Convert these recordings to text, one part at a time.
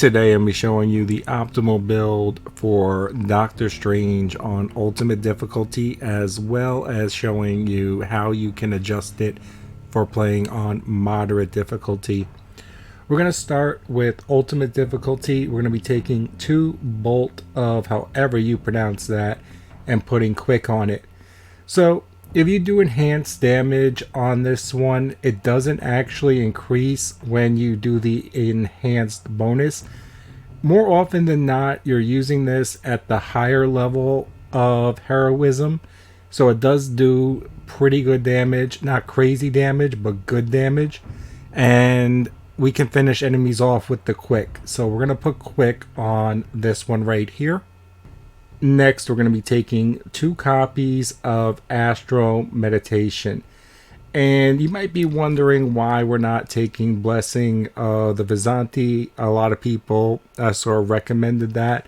Today I'm be showing you the optimal build for Doctor Strange on ultimate difficulty, as well as showing you how you can adjust it for playing on moderate difficulty. We're going to start with ultimate difficulty. We're going to be taking 2 bolt of however you pronounce that and putting quick on it. So if you do enhanced damage on this one, it doesn't actually increase when you do the enhanced bonus. More often than not, you're using this at the higher level of heroism, so it does do pretty good damage. Not crazy damage, but good damage. And we can finish enemies off with the quick. So we're going to put quick on this one right here. Next, we're going to be taking 2 copies of Astro Meditation. And you might be wondering why we're not taking Blessing of the Vizanti. A lot of people sort of recommended that.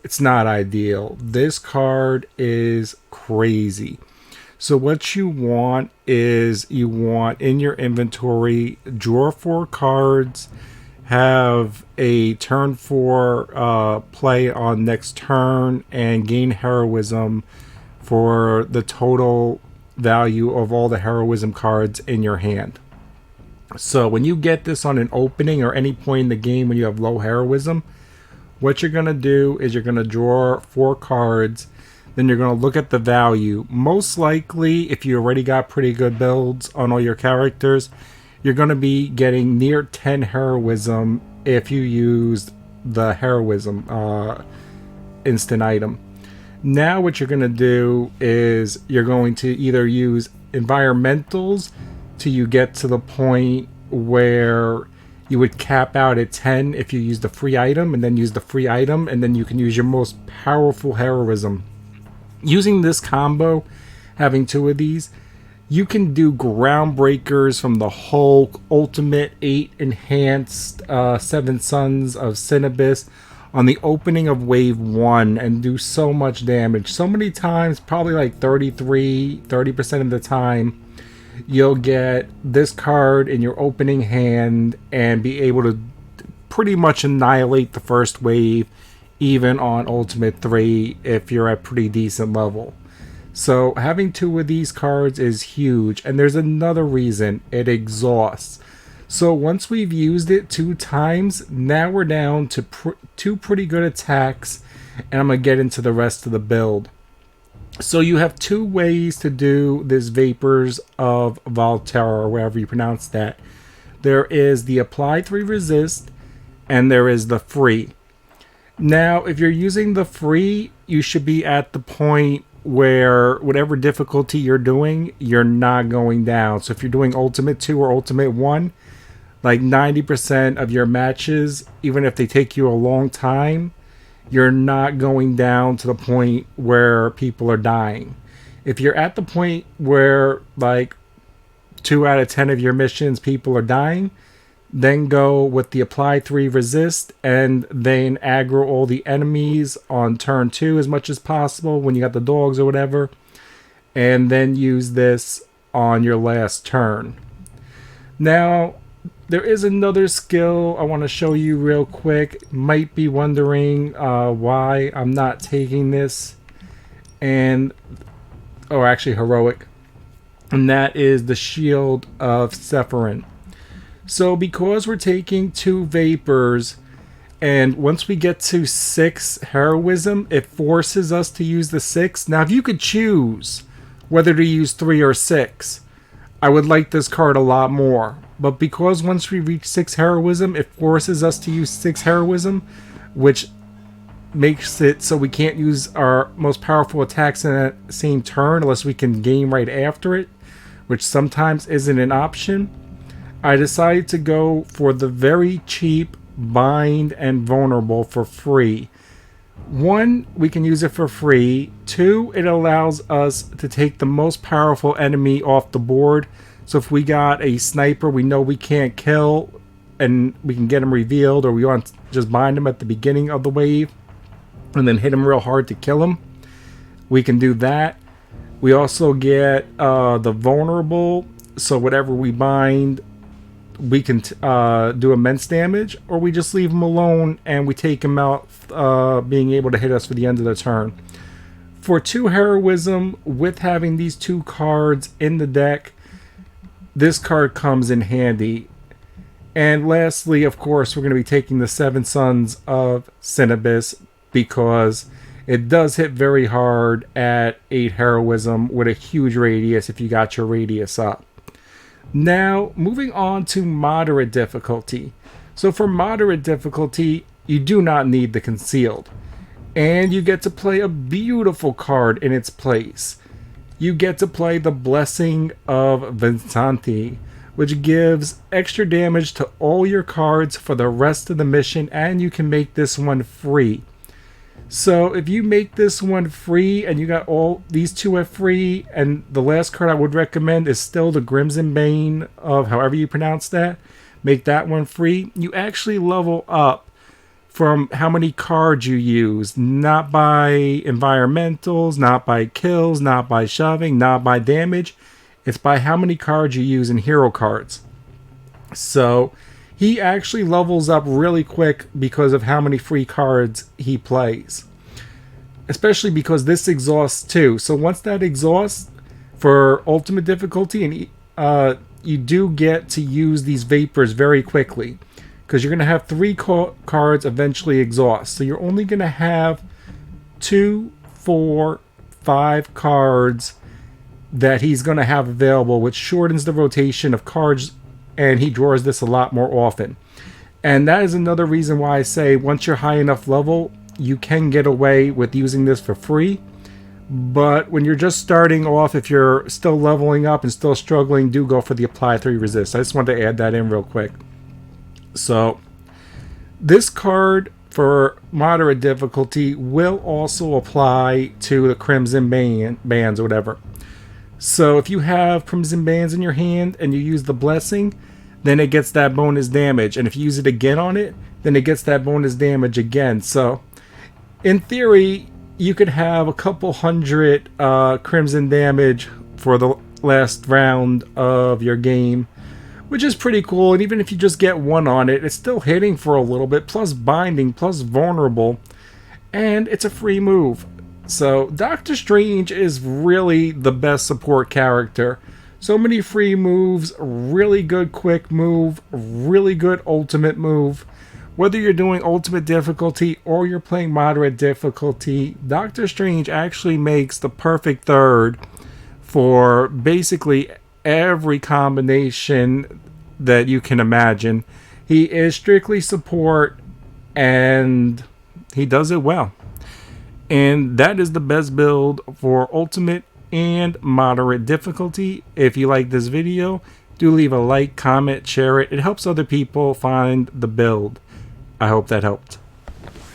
It's not ideal. This card is crazy. So what you want is you want in your inventory, draw 4 cards, have a turn 4 play on next turn, and gain heroism for the total value of all the heroism cards in your hand. So when you get this on an opening or any point in the game when you have low heroism, what you're going to do is you're going to draw 4 cards. Then you're going to look at the value. Most likely, if you already got pretty good builds on all your characters, you're going to be getting near 10 heroism if you used the heroism instant item. Now what you're going to do is you're going to either use environmentals till you get to the point where you would cap out at 10 if you use the free item, and then use the free item, and then you can use your most powerful heroism. Using this combo, having 2 of these, you can do groundbreakers from the Hulk, Ultimate 8 Enhanced, 7 Sons of Cinnabis on the opening of Wave 1 and do so much damage. So many times, probably like 30% of the time, you'll get this card in your opening hand and be able to pretty much annihilate the first wave, even on Ultimate 3 if you're at pretty decent level. So having 2 of these cards is huge. And there's another reason: it exhausts. So once we've used it 2 times, now we're down to 2 pretty good attacks, and I'm going to get into the rest of the build. So you have 2 ways to do this Vapors of Volterra, or whatever you pronounce that. There is the apply 3 resist, and there is the free. Now, if you're using the free, you should be at the point where whatever difficulty you're doing, you're not going down. So if you're doing Ultimate 2 or Ultimate 1, like 90% of your matches, even if they take you a long time, you're not going down to the point where people are dying. If you're at the point where like 2 out of 10 of your missions people are dying, then go with the apply 3 resist, and then aggro all the enemies on turn 2 as much as possible when you got the dogs or whatever, and then use this on your last turn. Now, there is another skill I want to show you real quick. Might be wondering why I'm not taking this, or actually heroic, and that is the Shield of Sephirin. So because we're taking 2 vapors, and once we get to 6 heroism, it forces us to use the 6. Now if you could choose whether to use 3 or 6, I would like this card a lot more. But because once we reach 6 heroism, it forces us to use 6 heroism, which makes it so we can't use our most powerful attacks in that same turn unless we can gain right after it, which sometimes isn't an option. I decided to go for the very cheap Bind and Vulnerable for free. 1, we can use it for free. 2, it allows us to take the most powerful enemy off the board. So if we got a sniper we know we can't kill, and we can get him revealed, or we want to just bind him at the beginning of the wave and then hit him real hard to kill him, we can do that. We also get the Vulnerable, so whatever we bind we can do immense damage, or we just leave him alone and we take him out, being able to hit us for the end of the turn. For 2 heroism, with having these 2 cards in the deck, this card comes in handy. And lastly, of course, we're going to be taking the 7 Sons of Cinnabis, because it does hit very hard at 8 heroism with a huge radius if you got your radius up. Now, moving on to moderate difficulty. So for moderate difficulty, you do not need the concealed. And you get to play a beautiful card in its place. You get to play the Blessing of Vinsanti, which gives extra damage to all your cards for the rest of the mission, and you can make this one free. So if you make this one free and you got all these 2 at free, and the last card I would recommend is still the Crimson Bane of however you pronounce that, make that one free, you actually level up from how many cards you use, not by environmentals, not by kills, not by shoving, not by damage. It's by how many cards you use in hero cards. So he actually levels up really quick because of how many free cards he plays. Especially because this exhausts too. So once that exhausts for ultimate difficulty, and you do get to use these vapors very quickly, because you're going to have 3 cards eventually exhaust. So you're only going to have 2, 4, 5 cards that he's going to have available, which shortens the rotation of cards, and he draws this a lot more often. And that is another reason why I say once you're high enough level, you can get away with using this for free. But when you're just starting off, if you're still leveling up and still struggling, do go for the apply 3 resist. I just wanted to add that in real quick. So this card for moderate difficulty will also apply to the Crimson Bands or whatever. So if you have Crimson Bands in your hand and you use the Blessing, then it gets that bonus damage. And if you use it again on it, then it gets that bonus damage again. So in theory, you could have a couple hundred Crimson damage for the last round of your game, which is pretty cool. And even if you just get 1 on it, it's still hitting for a little bit, plus binding, plus vulnerable, and it's a free move. So Doctor Strange is really the best support character. So many free moves, really good quick move, really good ultimate move. Whether you're doing ultimate difficulty or you're playing moderate difficulty, Doctor Strange actually makes the perfect third for basically every combination that you can imagine. He is strictly support, and he does it well. And that is the best build for ultimate and moderate difficulty. If you like this video, do leave a like, comment, share it. It helps other people find the build. I hope that helped.